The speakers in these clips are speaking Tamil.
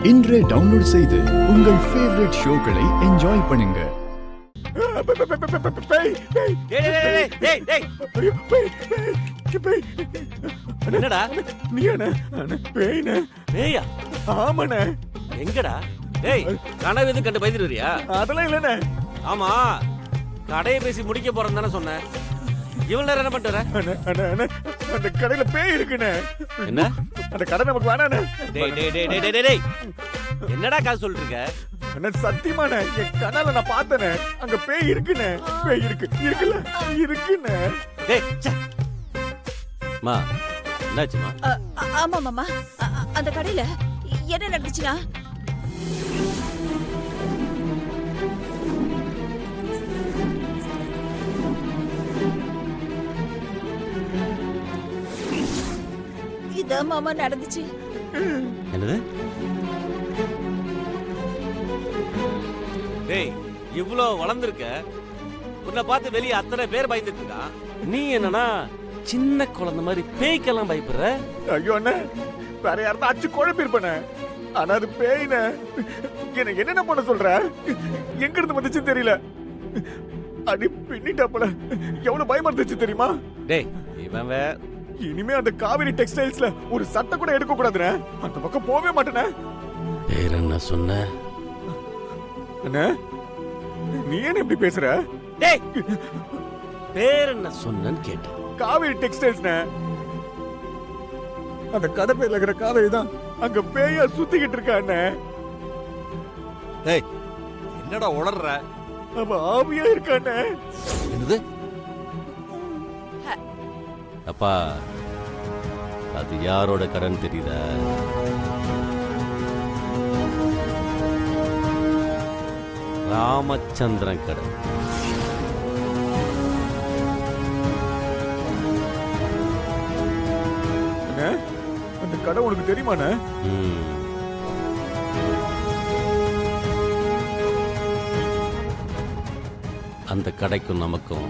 இன்றே டவுன்லோட் செய்து உங்கள் ஃபேவரட் ஷோக்களை என்ஜாய் பண்ணுங்க. என்னடா பேயா? ஆமாண்ணே. எங்கடா? டேய், கனவு எதுவும் கண்டு பயந்துட்டு வரியா? அதெல்லாம் இல்லண்ணே. ஆமா, கடையை பேசி முடிக்க போறேன்னு தானே சொன்னேன். இவ்வளவு நேரம் என்ன பண்ணிட்டு வர? அந்த கடையில பேய் இருக்குண்ணே. என்ன? அந்த கடை நமக்கு வேணாண்ணே. டேய் டேய் டேய் டேய் டேய் டேய், என்னடா காசு சொல்லிட்டு இருக்க? அண்ணே, சத்தியமாண்ணே, என் கனால நான் பார்த்தேனே, அங்க பேய் இருக்குண்ணே. பேய் இருக்குல்ல, இருக்குண்ணே. டேய் ச்சே. மா, என்னாச்சுமா? ஆமா மாமா, அந்த கடையில என்ன நடந்துச்சுன்னா, இதான் மாமா நடந்துச்சு. என்னது? டேய், இவ்ளோ வளர்ந்துருக்க, உன்னை பார்த்து வெளியே அத்தனை பேர் பயந்துட்டு இருக்கான். நீ என்னன்னா சின்ன குழந்தை மாதிரி பேய்க்கெல்லாம் பயப்படுற? ஐயோ அண்ணே, வேற யாரும் அச்சு குழப்பி இருப்பேனே. ஆனா அது பேய்னே. என்ன என்னென்ன பண்ண சொல்ற? எங்க இருந்து வந்துச்சுன்னு தெரியல. அடி பின்னிட்டாப்பல. எவ்வளவு பயமா இருந்துச்சு தெரியுமா? டேய், இவன் இனிமே அந்த காவேரி டெக்ஸ்டைல்ஸ்ல ஒரு சட்டை கூட எடுக்க கூடாதுண்ணே. அந்த பக்கம் போவே மாட்டேனே. பேர் என்ன சொன்ன? அண்ணே, நீ ஏன் இப்படி பேசுற? டேய், பேர் என்ன சொன்னன்னு கேட்டேன். காவேரி டெக்ஸ்டைல்ஸ்ண்ணே. அந்த கடை பேர்ல இருக்கிற காவேரி தான் அங்க பேயா சுத்திக்கிட்டு இருக்கா அண்ணே. டேய், என்னடா உளர்ற? அவ ஆவியா இருக்கானே. என்னது? அப்பா, அது யாரோட கடன் தெரியுதா? ராமச்சந்திரன் கடன். அண்ணே, அந்த கடை உனக்கு தெரியுமாண்ணே? அந்த கடைக்கும் நமக்கும்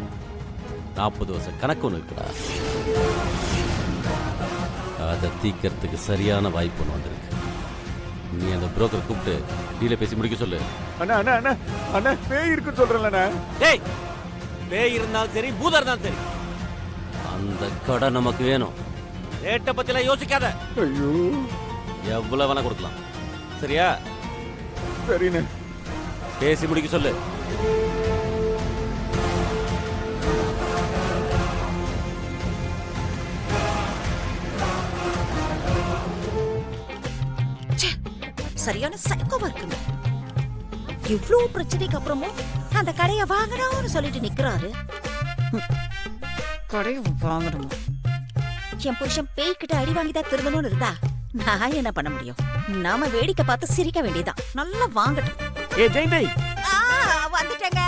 40 வருஷம் கணக்கு ஒன்று இருக்குடா. அதை தீக்கிறதுக்கு சரியான வாய்ப்பு ஒன்று வந்திருக்கு. நீ அந்த புரோக்கர் கூப்பிட்டு டீலை பேசி முடிக்க சொல்லு. அண்ணா அண்ணா அண்ணா அண்ணா, பேய் இருக்குன்னு சொல்றேன்லண்ணே. டேய், பேய் இருந்தாலும் சரி, பூதம் இருந்தாலும் சரி, அந்த கடை நமக்கு வேணும். ரேட்டை பத்திலாம் யோசிக்காத. ஐயோ, எவ்வளவு வேணா கொடுக்கலாம். சரியா? சரிண்ணே. பேசி முடிக்க சொல்லு. சரியான சைக்கோவா இருக்குங்க. இவ்வளவு பிரச்சனைக்கு அப்புறமும் அந்த கடையை வாங்கணும்னு சொல்லிட்டு நிக்கிறாரு. கடையை வாங்கணுமா? என் புருஷன் பேய்கிட்ட அடி வாங்கிதான் திருந்தணும்னு இருந்தா நான் என்ன பண்ண முடியும்? நாம வேடிக்கை பார்த்து சிரிக்க வேண்டியதான். நல்லா வாங்கட்டும். ஏ ஜெயந்தி, வந்துட்டேங்க.